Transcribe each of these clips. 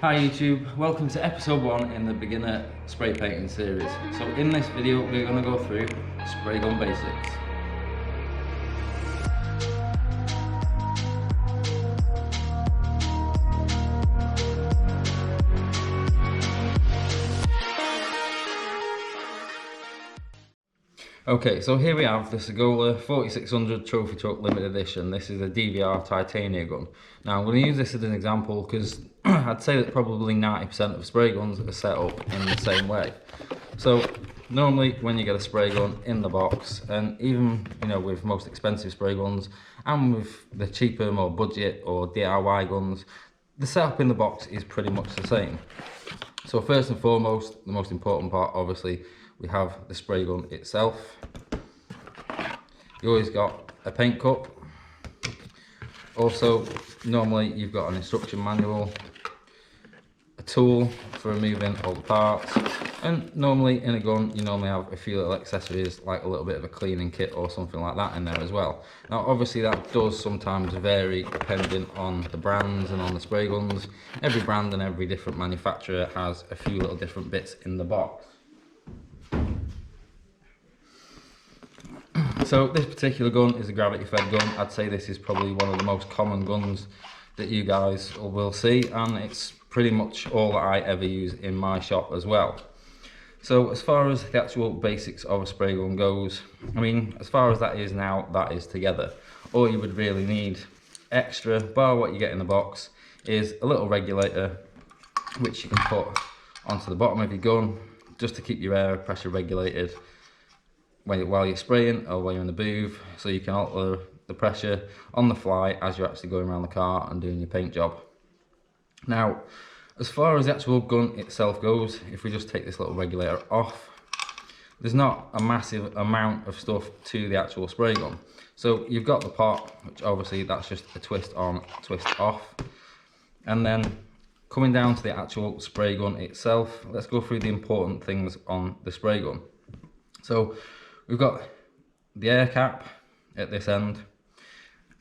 Hi YouTube, welcome to episode 1 in the beginner spray painting series. So in this video we're going to go through spray gun basics. Okay, so here we have the Segola 4600 Trophy Truck Limited Edition. This is a DVR titanium gun. Now I'm going to use this as an example because I'd say that probably 90% of spray guns are set up in the same way. So normally when you get a spray gun in the box, and even with most expensive spray guns and with the cheaper, more budget or DIY guns, the setup in the box is pretty much the same. So first and foremost, the most important part, obviously, we have the spray gun itself. You always got a paint cup. Also, normally you've got an instruction manual, a tool for removing all the parts, and normally in a gun you normally have a few little accessories like a little bit of a cleaning kit or something like that in there as well. Now obviously that does sometimes vary depending on the brands and on the spray guns. Every brand and every different manufacturer has a few little different bits in the box. So this particular gun is a gravity fed gun. I'd say this is probably one of the most common guns that you guys will see, and it's pretty much all that I ever use in my shop as well. So as far as the actual basics of a spray gun goes, I mean, as far as that is now, that is together. All you would really need extra, bar what you get in the box, is a little regulator which you can put onto the bottom of your gun just to keep your air pressure regulated while you're spraying or while you're in the booth, so you can alter the pressure on the fly as you're actually going around the car and doing your paint job. Now, as far as the actual gun itself goes, if we just take this little regulator off, there's not a massive amount of stuff to the actual spray gun. So you've got the pot, which obviously that's just a twist on, twist off. And then coming down to the actual spray gun itself, let's go through the important things on the spray gun. So we've got the air cap at this end.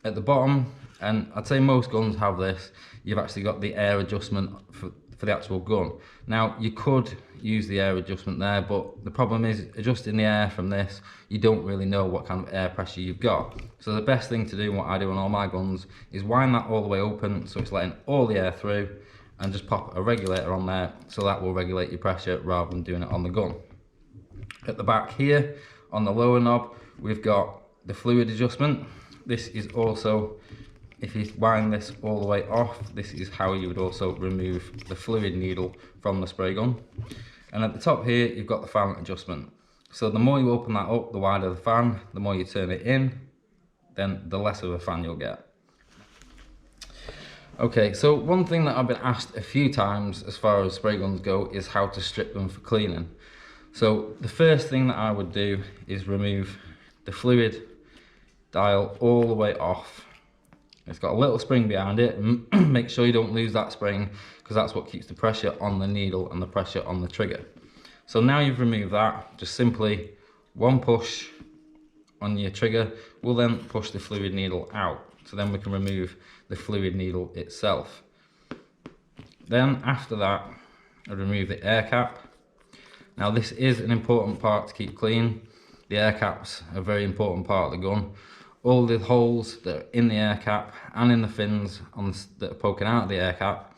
At the bottom, and I'd say most guns have this, you've actually got the air adjustment for the actual gun. Now you could use the air adjustment there, but the problem is adjusting the air from this, you don't really know what kind of air pressure you've got. So the best thing to do, and what I do on all my guns, is wind that all the way open so it's letting all the air through, and just pop a regulator on there so that will regulate your pressure rather than doing it on the gun. At the back here, on the lower knob, we've got the fluid adjustment. This is also, if you wind this all the way off, this is how you would also remove the fluid needle from the spray gun. And at the top here, you've got the fan adjustment. So the more you open that up, the wider the fan, the more you turn it in, then the less of a fan you'll get. Okay, so one thing that I've been asked a few times as far as spray guns go is how to strip them for cleaning. So the first thing that I would do is remove the fluid dial all the way off. It's got a little spring behind it, and make sure you don't lose that spring because that's what keeps the pressure on the needle and the pressure on the trigger. So now you've removed that, just simply one push on your trigger will then push the fluid needle out. So then we can remove the fluid needle itself. Then after that, I remove the air cap. Now this is an important part to keep clean. The air cap's a very important part of the gun. All the holes that are in the air cap and in the fins that are poking out of the air cap,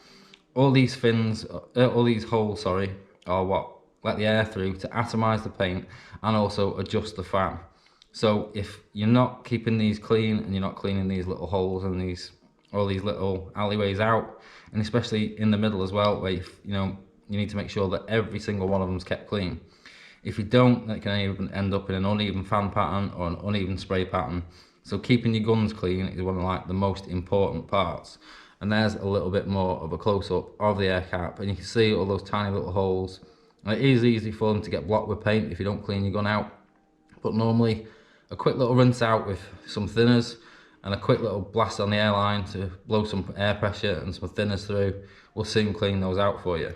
all these holes, are what let the air through to atomize the paint and also adjust the fan. So if you're not keeping these clean and you're not cleaning these little holes and all these little alleyways out, and especially in the middle as well, where you need to make sure that every single one of them is kept clean. If you don't, that can even end up in an uneven fan pattern or an uneven spray pattern. So keeping your guns clean is one of the most important parts. And there's a little bit more of a close-up of the air cap, and you can see all those tiny little holes. And it is easy for them to get blocked with paint if you don't clean your gun out. But normally, a quick little rinse out with some thinners and a quick little blast on the airline to blow some air pressure and some thinners through will soon clean those out for you.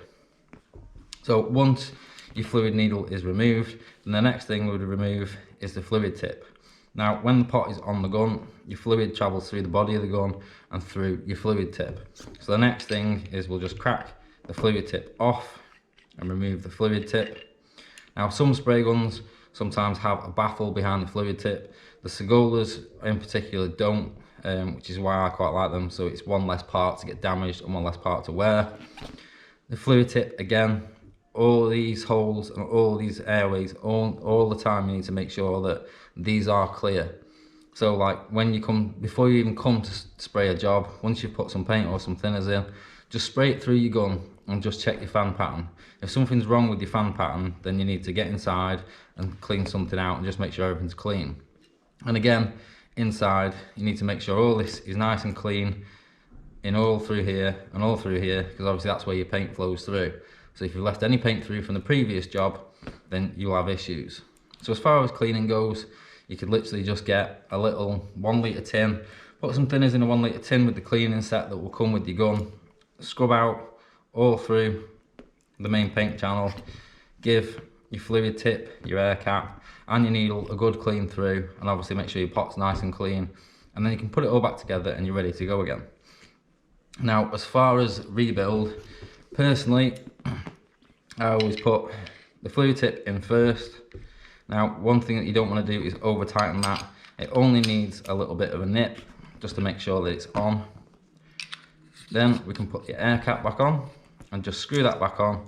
So once your fluid needle is removed, then the next thing we would remove is the fluid tip. Now, when the pot is on the gun, your fluid travels through the body of the gun and through your fluid tip. So the next thing is we'll just crack the fluid tip off and remove the fluid tip. Now some spray guns sometimes have a baffle behind the fluid tip. The Segolas in particular don't, which is why I quite like them. So it's one less part to get damaged and one less part to wear. The fluid tip, again, all these holes and all these airways, all the time you need to make sure that these are clear. So like when you come, before you even come to spray a job, once you've put some paint or some thinners in, just spray it through your gun and just check your fan pattern. If something's wrong with your fan pattern, then you need to get inside and clean something out and just make sure everything's clean. And again, inside, you need to make sure all this is nice and clean in all through here and all through here, because obviously that's where your paint flows through. So if you've left any paint through from the previous job, then you'll have issues. So as far as cleaning goes, you could literally just get a little 1 litre tin, put some thinners in a 1 litre tin with the cleaning set that will come with your gun, scrub out all through the main paint channel, give your fluid tip, your air cap and your needle a good clean through, and obviously make sure your pot's nice and clean, and then you can put it all back together and you're ready to go again. Now as far as rebuild, personally I always put the fluid tip in first. Now one thing that you don't want to do is over tighten that. It only needs a little bit of a nip just to make sure that it's on. Then we can put the air cap back on and just screw that back on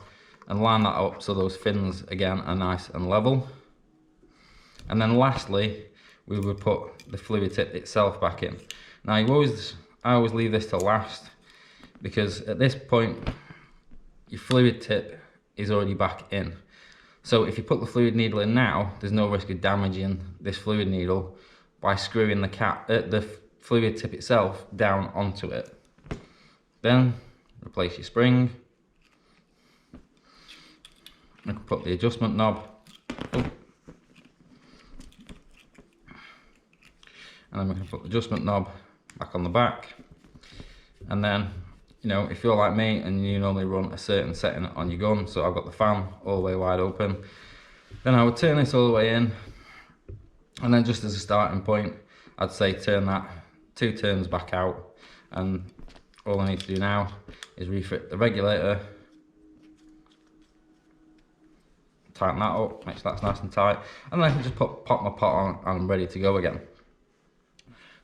and line that up so those fins again are nice and level. And then lastly we would put the fluid tip itself back in. Now I always leave this to last, because at this point your fluid tip is already back in. So if you put the fluid needle in now, there's no risk of damaging this fluid needle by screwing the fluid tip itself down onto it. Then replace your spring. We can put the adjustment knob up. And then we can put the adjustment knob back on the back. And then, you know, if you're like me and you normally run a certain setting on your gun, so I've got the fan all the way wide open, then I would turn this all the way in, and then just as a starting point, I'd say turn that 2 turns back out, and all I need to do now is refit the regulator, tighten that up, make sure that's nice and tight, and then I can just pop my pot on and I'm ready to go again.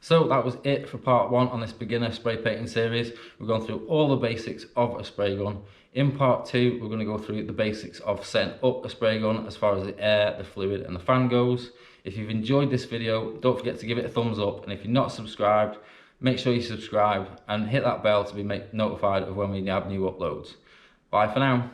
So that was it for part 1 on this beginner spray painting series. We've gone through all the basics of a spray gun. In part 2, we're going to go through the basics of setting up a spray gun as far as the air, the fluid and the fan goes. If you've enjoyed this video, don't forget to give it a thumbs up, and if you're not subscribed, make sure you subscribe and hit that bell to be notified of when we have new uploads. Bye for now.